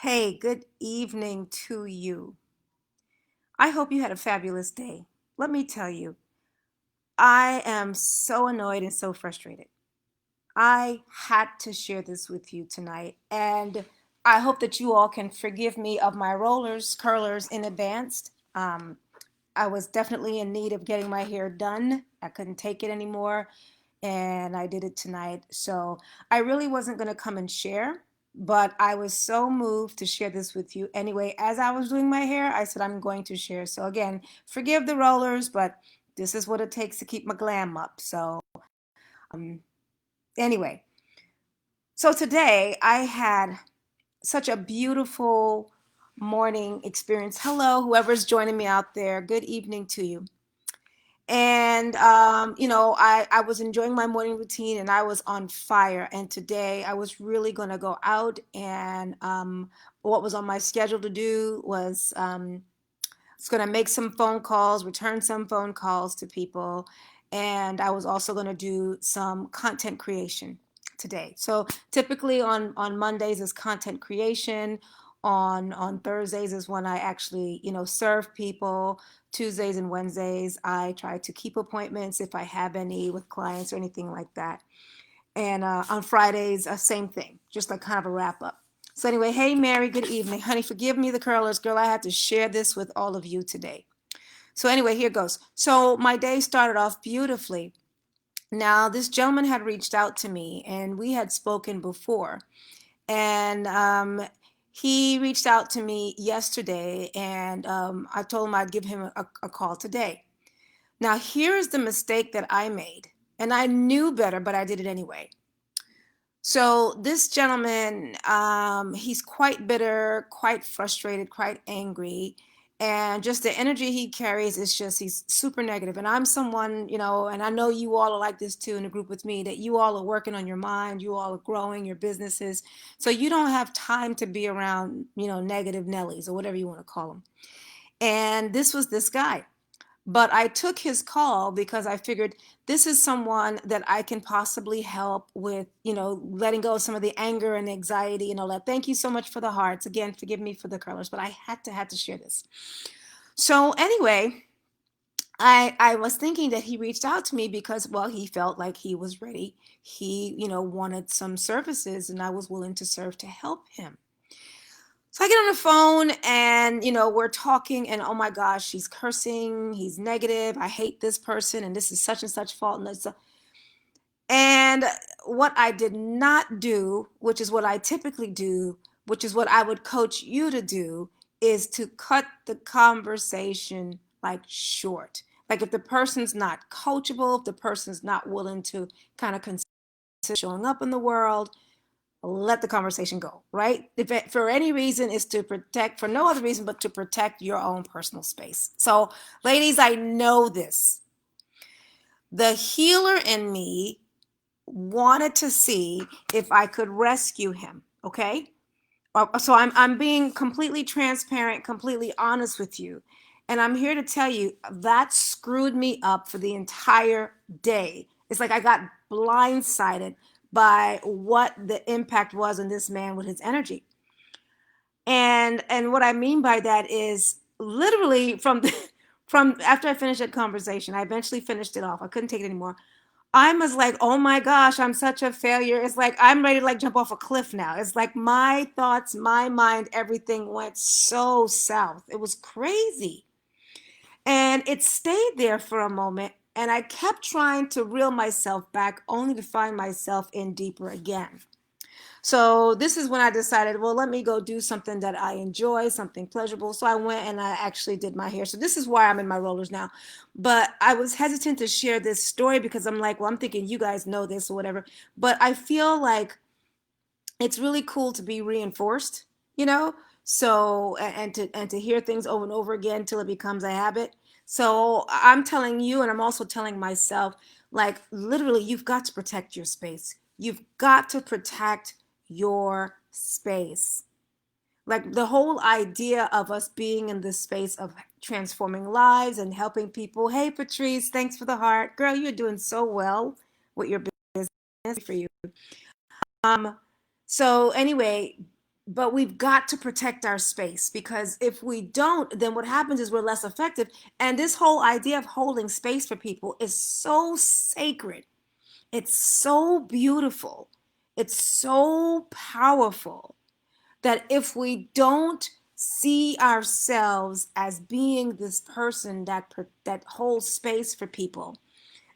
Hey, good evening to you. I hope you had a fabulous day. Let me tell you, I am so annoyed and so frustrated. I had to share this with you tonight, and I hope that you all can forgive me of my rollers, curlers in advance. I was definitely in need of getting my hair done. I couldn't take it anymore, and I did it tonight. So I really wasn't going to come and share, but I was so moved to share this with you. Anyway, as I was doing my hair, I said I'm going to share. So again, forgive the rollers, but this is what it takes to keep my glam up. So um, anyway, so today I had such a beautiful morning experience. Hello, whoever's joining me out there. Good evening to you. And I was enjoying my morning routine and I was on fire. And today I was really going to go out and what was on my schedule to do was I was going to make some phone calls, return some phone calls to people, and I was also going to do some content creation today. So typically on Mondays is content creation. On Thursdays is when I actually, serve people. Tuesdays and Wednesdays, I try to keep appointments if I have any with clients or anything like that. And on Fridays, same thing, just like kind of a wrap up. So, anyway, hey, Mary, good evening. Honey, forgive me, the curlers. Girl, I had to share this with all of you today. So, anyway, here goes. So, my day started off beautifully. Now, this gentleman had reached out to me and we had spoken before. And he reached out to me yesterday and I told him I'd give him a call today. Now, here is the mistake that I made. And I knew better, but I did it anyway. So this gentleman, he's quite bitter, quite frustrated, quite angry, and just the energy he carries is just he's super negative. And I'm someone, and I know you all are like this too in the group with me, that you all are working on your mind, you all are growing your businesses, so you don't have time to be around, negative Nellies or whatever you want to call them. And this was this guy. But I took his call because I figured this is someone that I can possibly help with, letting go of some of the anger and anxiety and all that. Thank you so much for the hearts. Again, forgive me for the colors, but I had to share this. So anyway, I was thinking that he reached out to me because, well, he felt like he was ready. He, wanted some services and I was willing to serve to help him. So I get on the phone and, we're talking and oh my gosh, he's cursing, he's negative, I hate this person and this is such and such fault. And what I did not do, which is what I typically do, which is what I would coach you to do, is to cut the conversation like short. Like if the person's not coachable, if the person's not willing to kind of consider showing up in the world, let the conversation go, right? If it, for any reason, is to protect, for no other reason but to protect your own personal space. So, ladies, I know this. The healer in me wanted to see if I could rescue him, okay? So I'm being completely transparent, completely honest with you. And I'm here to tell you that screwed me up for the entire day. It's like I got blindsided by what the impact was on this man with his energy. And what I mean by that is literally from after I finished that conversation, I eventually finished it off. I couldn't take it anymore. I was like, oh my gosh, I'm such a failure. It's like I'm ready to like jump off a cliff now. It's like my thoughts, my mind, everything went so south. It was crazy. And it stayed there for a moment. And I kept trying to reel myself back only to find myself in deeper again. So this is when I decided, well, let me go do something that I enjoy, something pleasurable. So I went and I actually did my hair. So this is why I'm in my rollers now. But I was hesitant to share this story because I'm like, well, I'm thinking you guys know this or whatever. But I feel like it's really cool to be reinforced, you know? So and to hear things over and over again until it becomes a habit. So I'm telling you, and I'm also telling myself, like literally, you've got to protect your space. You've got to protect your space. Like the whole idea of us being in this space of transforming lives and helping people. Hey, Patrice, thanks for the heart. Girl, you're doing so well with your business for you. Um, so anyway, but we've got to protect our space, because if we don't, then what happens is we're less effective. And this whole idea of holding space for people is so sacred. It's so beautiful. It's so powerful that if we don't see ourselves as being this person that holds space for people,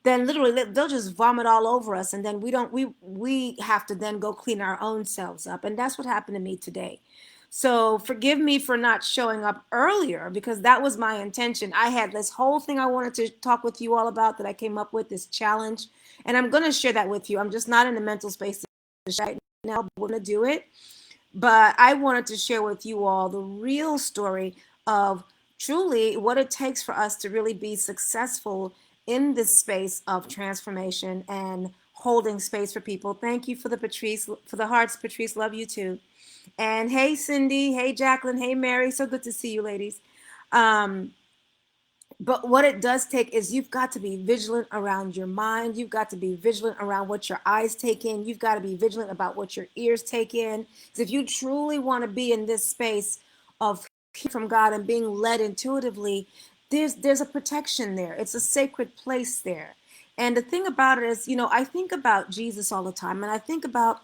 then literally they'll just vomit all over us, and then we have to then go clean our own selves up. And that's what happened to me today. So forgive me for not showing up earlier, because that was my intention. I had this whole thing I wanted to talk with you all about, that I came up with, this challenge, and I'm going to share that with you. I'm just not in the mental space right now, but we're going to do it. But I wanted to share with you all the real story of truly what it takes for us to really be successful in this space of transformation and holding space for people. Thank you for the Patrice, for the hearts, Patrice. Love you too. And hey, Cindy. Hey, Jacqueline. Hey, Mary. So good to see you, ladies. Um, but what it does take is you've got to be vigilant around your mind. You've got to be vigilant around what your eyes take in. You've got to be vigilant about what your ears take in. Because if you truly want to be in this space of hearing from God and being led intuitively, there's a protection there. It's a sacred place there. And the thing about it is, I think about Jesus all the time, and I think about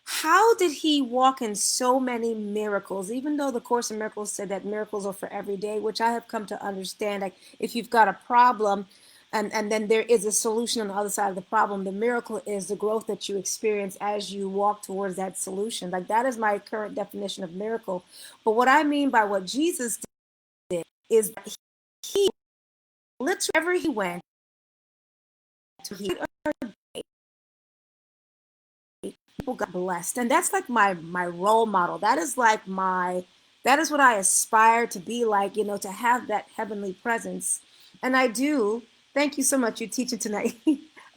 how did he walk in so many miracles, even though the Course in Miracles said that miracles are for every day, which I have come to understand. Like, if you've got a problem, and then there is a solution on the other side of the problem, the miracle is the growth that you experience as you walk towards that solution. Like, that is my current definition of miracle. But what I mean by what Jesus did is that he literally, wherever he went, he people got blessed. And that's like my role model. That is what I aspire to be like, to have that heavenly presence. And I do. Thank you so much. You teaching tonight.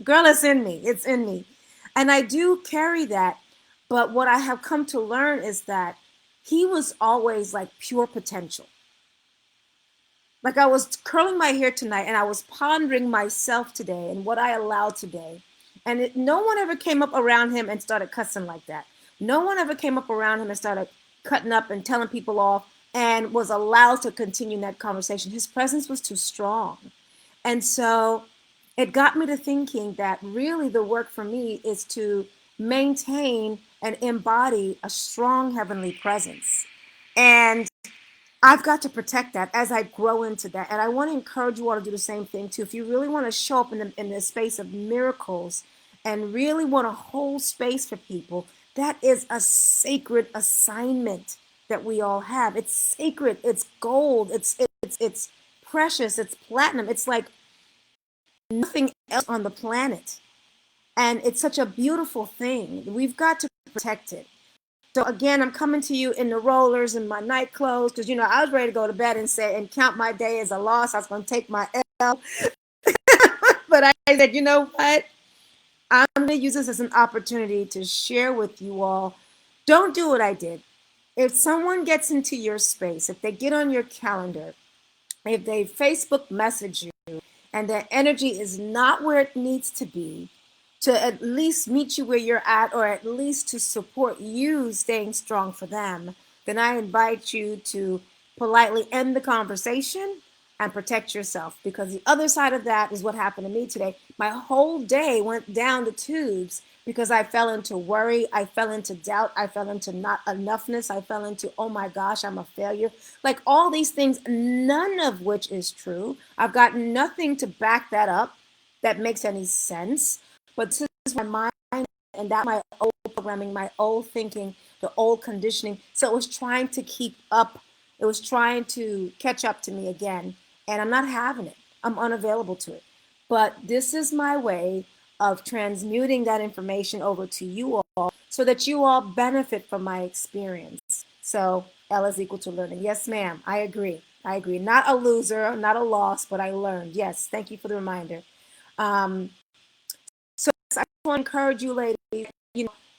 Girl, it's in me. It's in me. And I do carry that. But what I have come to learn is that he was always like pure potential. Like, I was curling my hair tonight, and I was pondering myself today and what I allowed today. And no one ever came up around him and started cussing like that. No one ever came up around him and started cutting up and telling people off and was allowed to continue that conversation. His presence was too strong. And so it got me to thinking that really the work for me is to maintain and embody a strong heavenly presence. And I've got to protect that as I grow into that. And I want to encourage you all to do the same thing too. If you really want to show up in the space of miracles and really want to hold space for people, that is a sacred assignment that we all have. It's sacred, it's gold, it's precious, it's platinum. It's like nothing else on the planet. And it's such a beautiful thing. We've got to protect it. So again, I'm coming to you in the rollers and my night clothes, because I was ready to go to bed and say and count my day as a loss. I was going to take my L, but I said, you know what? I'm going to use this as an opportunity to share with you all. Don't do what I did. If someone gets into your space, if they get on your calendar, if they Facebook message you, and their energy is not where it needs to be, to at least meet you where you're at, or at least to support you staying strong for them, then I invite you to politely end the conversation and protect yourself. Because the other side of that is what happened to me today. My whole day went down the tubes because I fell into worry, I fell into doubt, I fell into not enoughness, I fell into, oh my gosh, I'm a failure. Like, all these things, none of which is true. I've got nothing to back that up that makes any sense. But this is my mind, and that my old programming, my old thinking, the old conditioning. So it was trying to keep up. It was trying to catch up to me again. And I'm not having it. I'm unavailable to it. But this is my way of transmuting that information over to you all so that you all benefit from my experience. So L is equal to learning. Yes, ma'am. I agree. I agree. Not a loser, not a loss, but I learned. Yes. Thank you for the reminder. So I want to encourage you, ladies.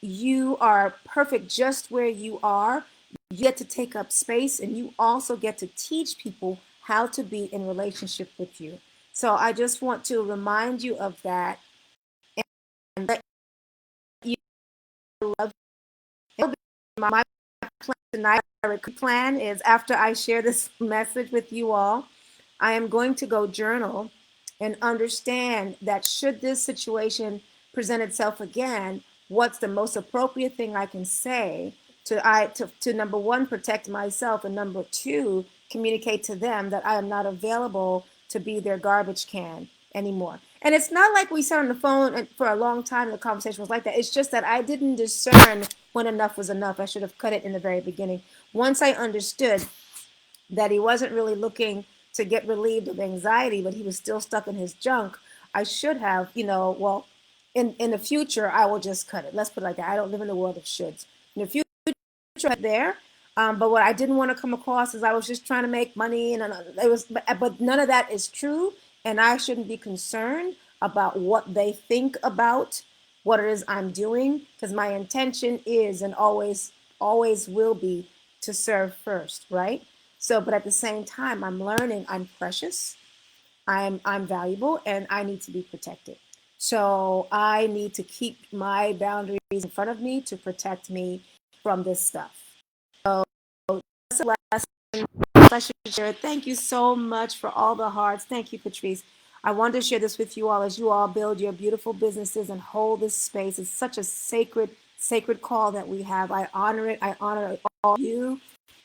You are perfect just where you are. You get to take up space, and you also get to teach people how to be in relationship with you. So I just want to remind you of that, and let you love my tonight, our plan is after I share this message with you all, I am going to go journal and understand that should this situation present itself again, what's the most appropriate thing I can say to number one, protect myself, and number two, communicate to them that I am not available to be their garbage can anymore. And it's not like we sat on the phone for a long time and the conversation was like that. It's just that I didn't discern when enough was enough. I should have cut it in the very beginning. Once I understood that he wasn't really looking to get relieved of anxiety, but he was still stuck in his junk, I should have, well, in the future, I will just cut it. Let's put it like that. I don't live in the world of shoulds. In the future, there. But what I didn't want to come across is I was just trying to make money, and it was, but none of that is true, and I shouldn't be concerned about what they think about what it is I'm doing, because my intention is and always will be to serve first, right? So, but at the same time, I'm learning I'm precious, I'm valuable, and I need to be protected. So I need to keep my boundaries in front of me to protect me from this stuff. So that's a lesson. I should share it. Thank you so much for all the hearts. Thank you, Patrice. I wanted to share this with you all as you all build your beautiful businesses and hold this space. It's such a sacred call that we have. I honor it. I honor all of you.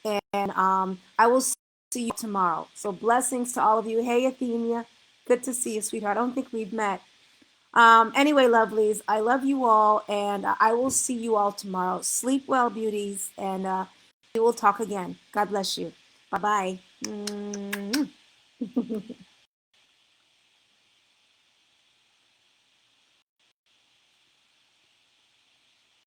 And I will see you tomorrow. So blessings to all of you. Hey, Athenia. Good to see you, sweetheart. I don't think we've met. Anyway, lovelies, I love you all, and I will see you all tomorrow. Sleep well, beauties, and we will talk again. God bless you. Bye bye.